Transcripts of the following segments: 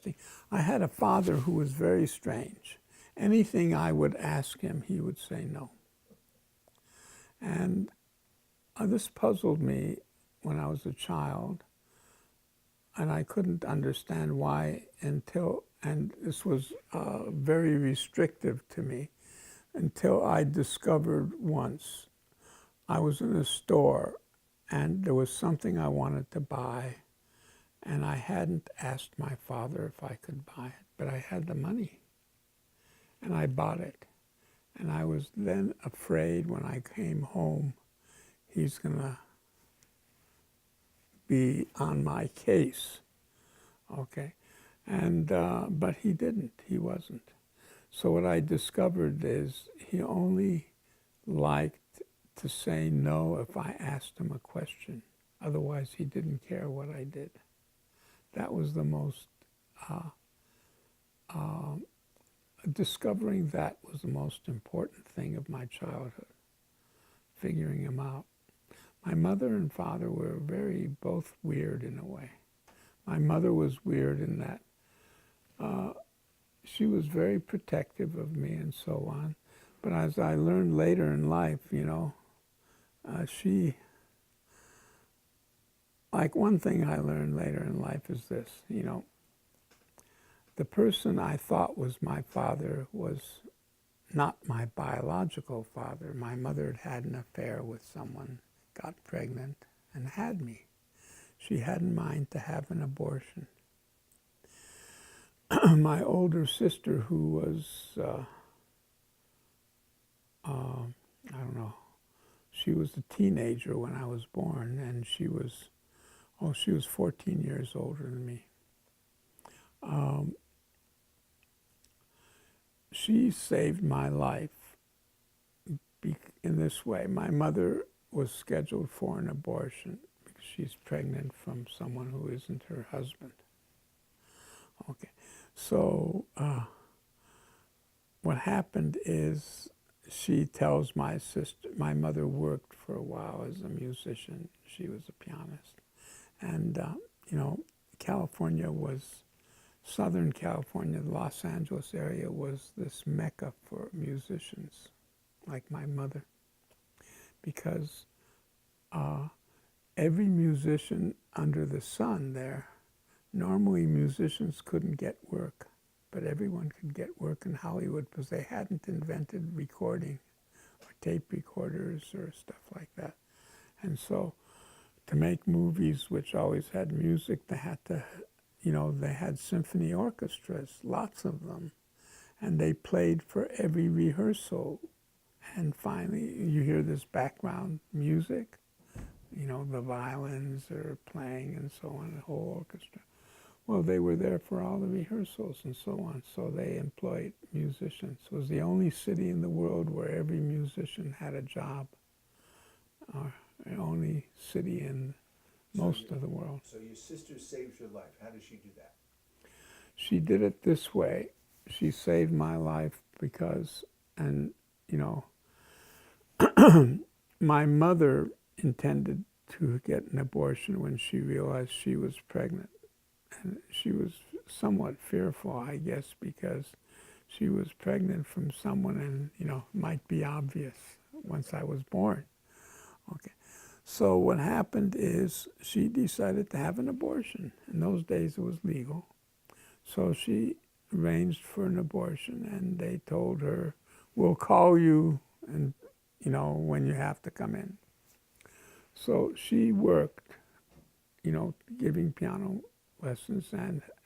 See, I had a father who was very strange. Anything I would ask him, he would say no. And this puzzled me when I was a child, and I couldn't understand why until, and this was very restrictive to me, until I discovered once. I was in a store, and there was something I wanted to buy, and I hadn't asked my father if I could buy it, but I had the money, and I bought it. And I was then afraid when I came home, he's going to be on my case, okay? And, but he didn't, he wasn't. So what I discovered is he only liked to say no if I asked him a question. Otherwise, he didn't care what I did. That was the most, discovering that was the most important thing of my childhood, figuring him out. My mother and father were both weird in a way. My mother was weird in that she was very protective of me and so on. But as I learned later in life, like one thing I learned later in life is this, the person I thought was my father was not my biological father. My mother had had an affair with someone, got pregnant, and had me. She had in mind to have an abortion. My older sister, who was, I don't know, she was a teenager when I was born, and she was 14 years older than me. She saved my life in this way. My mother was scheduled for an abortion because she's pregnant from someone who isn't her husband. Okay, so what happened is she tells my sister, my mother worked for a while as a musician. She was a pianist. And, California was, Southern California, the Los Angeles area was this mecca for musicians like my mother, because every musician under the sun there, normally musicians couldn't get work, but everyone could get work in Hollywood because they hadn't invented recording or tape recorders or stuff like that. And so to make movies which always had music, they had to, they had symphony orchestras, lots of them, and they played for every rehearsal. And finally, you hear this background music, the violins are playing and so on, the whole orchestra. Well, they were there for all the rehearsals and so on, so they employed musicians. It was the only city in the world where every musician had a job, or the only city in most of the world. So your sister saved your life. How did she do that? She did it this way. She saved my life because, my mother intended to get an abortion when she realized she was pregnant. And she was somewhat fearful, I guess, because she was pregnant from someone and, it might be obvious once I was born. Okay. So what happened is she decided to have an abortion. In those days it was legal. So she arranged for an abortion, and they told her, we'll call you and when you have to come in. So she worked, giving piano lessons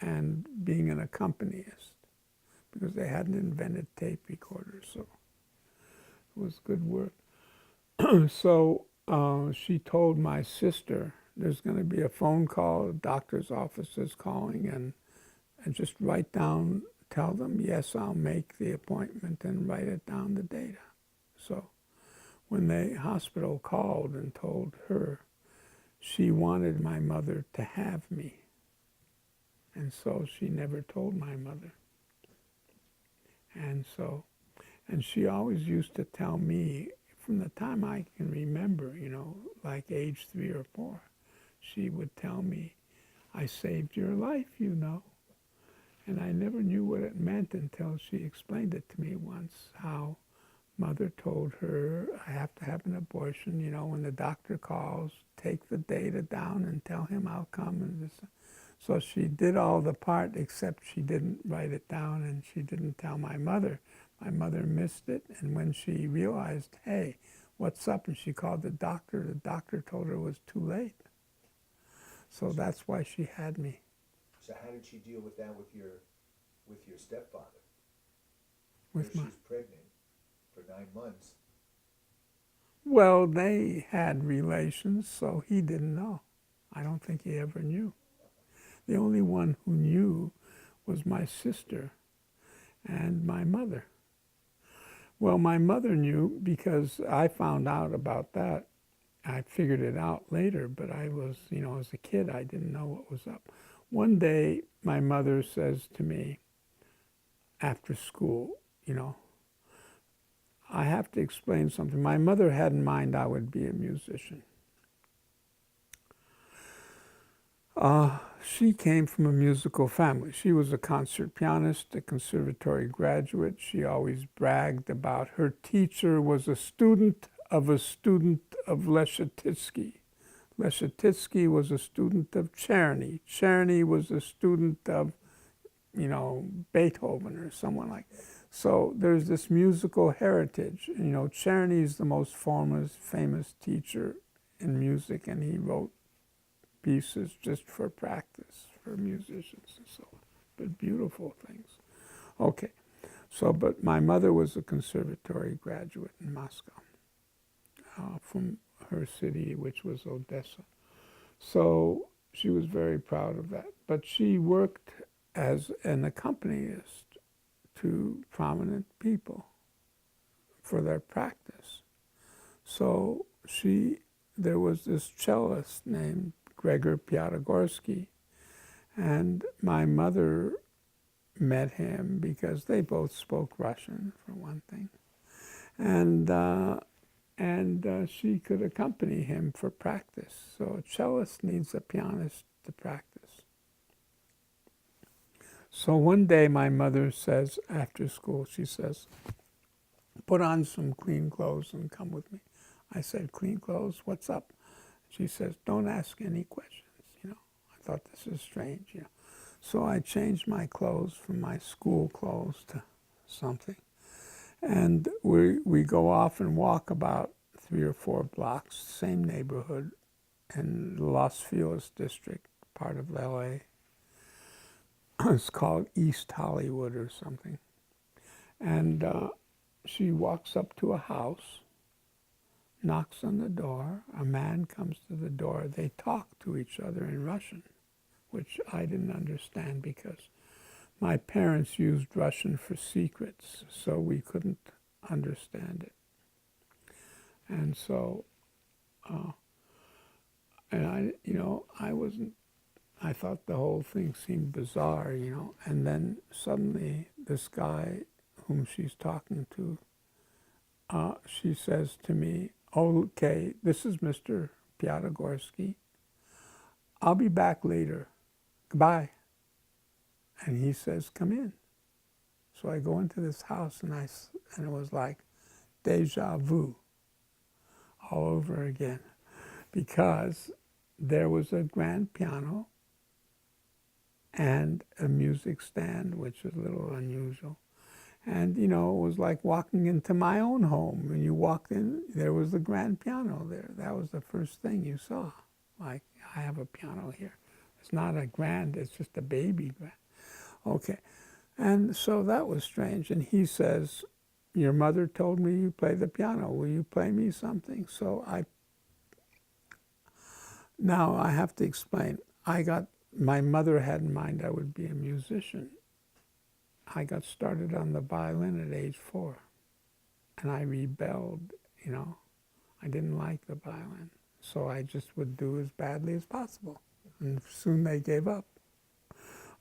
and being an accompanist, because they hadn't invented tape recorders, so it was good work. So she told my sister, there's going to be a phone call, a doctor's office is calling, and just write down, tell them, yes, I'll make the appointment, and write it down the data. So when the hospital called and told her, she wanted my mother to have me. And so she never told my mother. And she always used to tell me, from the time I can remember, like age 3 or 4, she would tell me, I saved your life, And I never knew what it meant until she explained it to me once, how mother told her, I have to have an abortion, you know, when the doctor calls, take the data down and tell him I'll come. And this. So she did all the part, except she didn't write it down and she didn't tell my mother. My mother missed it, and when she realized, hey, what's up, and she called the doctor told her it was too late. So that's why she had me. So how did she deal with that with your stepfather? With Here my, she's pregnant for 9 months. well, they had relations, so he didn't know. I don't think he ever knew. The only one who knew was my sister and my mother. Well, my mother knew because I found out about that. I figured it out later, but I was, you know, as a kid, I didn't know what was up. One day, my mother says to me after school, you know, I have to explain something. My mother had in mind I would be a musician. She came from a musical family. She was a concert pianist, a conservatory graduate. She always bragged about her teacher was a student of Leschetizky. Leschetizky was a student of Czerny. Czerny was a student of, you know, Beethoven or someone like that. So there's this musical heritage. You know, Czerny is the most famous teacher in music, and he wrote pieces just for practice for musicians and so on, but beautiful things. Okay, so but my mother was a conservatory graduate in Moscow from her city, which was Odessa. So she was very proud of that. But she worked as an accompanist to prominent people for their practice. So there was this cellist named Gregor Piatigorsky, and my mother met him because they both spoke Russian, for one thing, and she could accompany him for practice. So a cellist needs a pianist to practice. So one day my mother says, after school, she says, put on some clean clothes and come with me. I said, clean clothes? What's up? She says, don't ask any questions, you know. I thought, this is strange, you know. So I changed my clothes from my school clothes to something. And we go off and walk about 3 or 4 blocks, same neighborhood in Los Feliz district, part of LA. It's called East Hollywood or something. And she walks up to a house, knocks on the door. A man comes to the door. They talk to each other in Russian, which I didn't understand because my parents used Russian for secrets, so we couldn't understand it. And so, and I, you know, I thought the whole thing seemed bizarre, you know. And then suddenly this guy whom she's talking to, she says to me, okay, this is Mr. Piatigorsky. I'll be back later. Goodbye. And he says, come in. So I go into this house, and it was like deja vu all over again, because there was a grand piano and a music stand, which is a little unusual. And, you know, it was like walking into my own home. When you walked in, there was the grand piano there. That was the first thing you saw. Like, I have a piano here. It's not a grand, it's just a baby grand. Okay. And so that was strange. And he says, your mother told me you play the piano. Will you play me something? So now I have to explain. My mother had in mind I would be a musician. I got started on the violin at age 4. And I rebelled, you know. I didn't like the violin. So I just would do as badly as possible. And soon they gave up.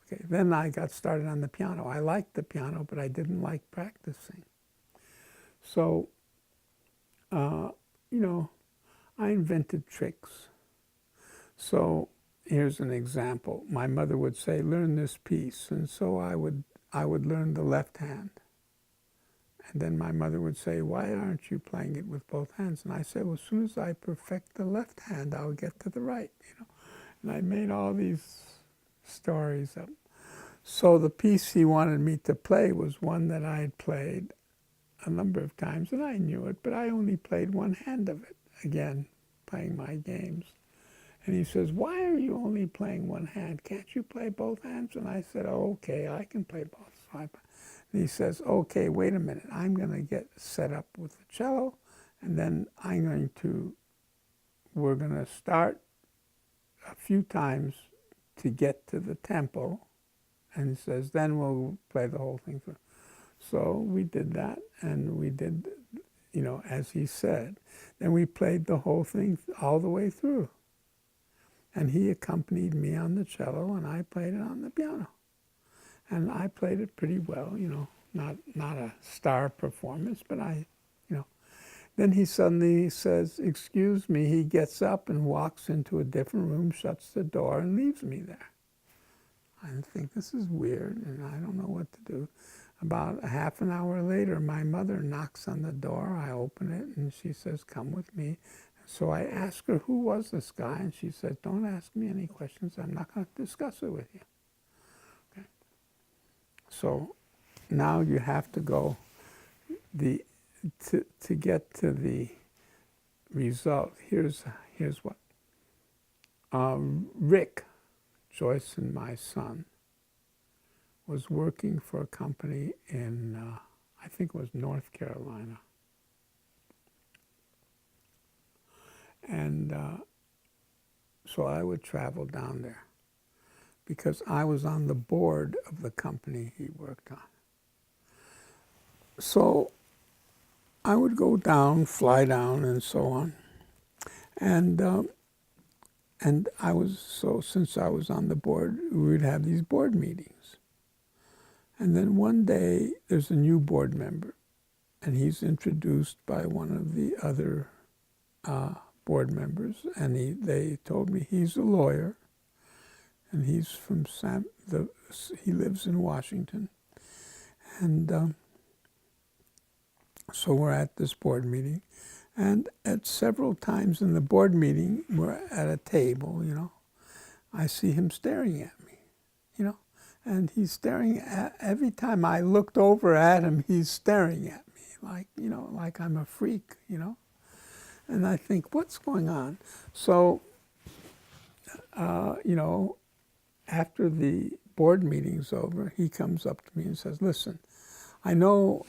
Okay, then I got started on the piano. I liked the piano, but I didn't like practicing. So, you know, I invented tricks. So here's an example. My mother would say, learn this piece. And so I would learn the left hand. And then my mother would say, why aren't you playing it with both hands? And I said, well, as soon as I perfect the left hand, I'll get to the right, you know. And I made all these stories up. So the piece he wanted me to play was one that I had played a number of times, and I knew it, but I only played one hand of it, again, playing my games. And he says, why are you only playing one hand? Can't you play both hands? And I said, oh, okay, I can play both. So and he says, okay, wait a minute. I'm going to get set up with the cello, and then we're going to start a few times to get to the tempo. And he says, then we'll play the whole thing through. So we did that, and we did, you know, as he said. Then we played the whole thing all the way through. And he accompanied me on the cello, and I played it on the piano. And I played it pretty well, you know, not a star performance, but you know. Then he suddenly says, excuse me. He gets up and walks into a different room, shuts the door, and leaves me there. I think this is weird, and I don't know what to do. About a half an hour later, my mother knocks on the door. I open it, and she says, come with me. So I ask her, who was this guy? And she said, don't ask me any questions. I'm not going to discuss it with you. Okay. So now you have to go to get to the result. Here's what. Rick, Joyce and my son, was working for a company in, I think it was North Carolina. And so I would travel down there because I was on the board of the company he worked on. So I would go down, fly down, and so on. And since I was on the board, we would have these board meetings. And then one day, there's a new board member, and he's introduced by one of the other board members, and they told me he's a lawyer, and he's from he lives in Washington. And so we're at this board meeting, and at several times in the board meeting, we're at a table, you know, I see him staring at me, you know, and he's staring at, every time I looked over at him, he's staring at me like, you know, like I'm a freak, you know. And I think, what's going on? So, you know, after the board meeting's over, he comes up to me and says, listen, I know,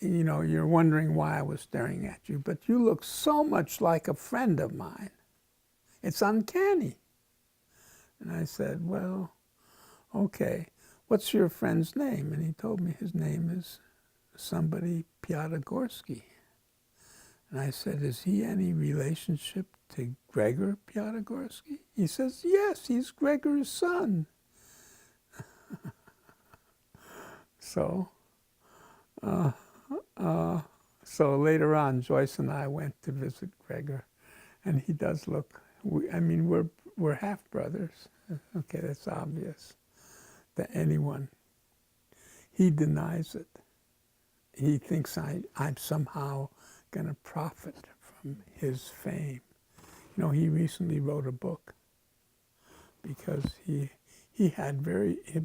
you know, you're wondering why I was staring at you, but you look so much like a friend of mine. It's uncanny. And I said, well, okay, what's your friend's name? And he told me his name is somebody Piatigorsky. And I said, is he any relationship to Gregor Piatigorsky? He says, yes, he's Gregor's son. So later on, Joyce and I went to visit Gregor, and he does look, I mean, we're half brothers. Okay, that's obvious to anyone. He denies it. He thinks I'm somehow going to profit from his fame. You know, he recently wrote a book because he had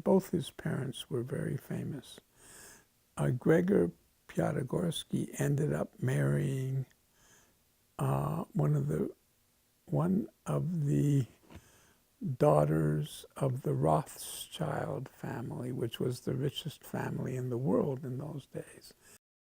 both his parents were very famous. Gregor Piatigorsky ended up marrying one of the daughters of the Rothschild family, which was the richest family in the world in those days.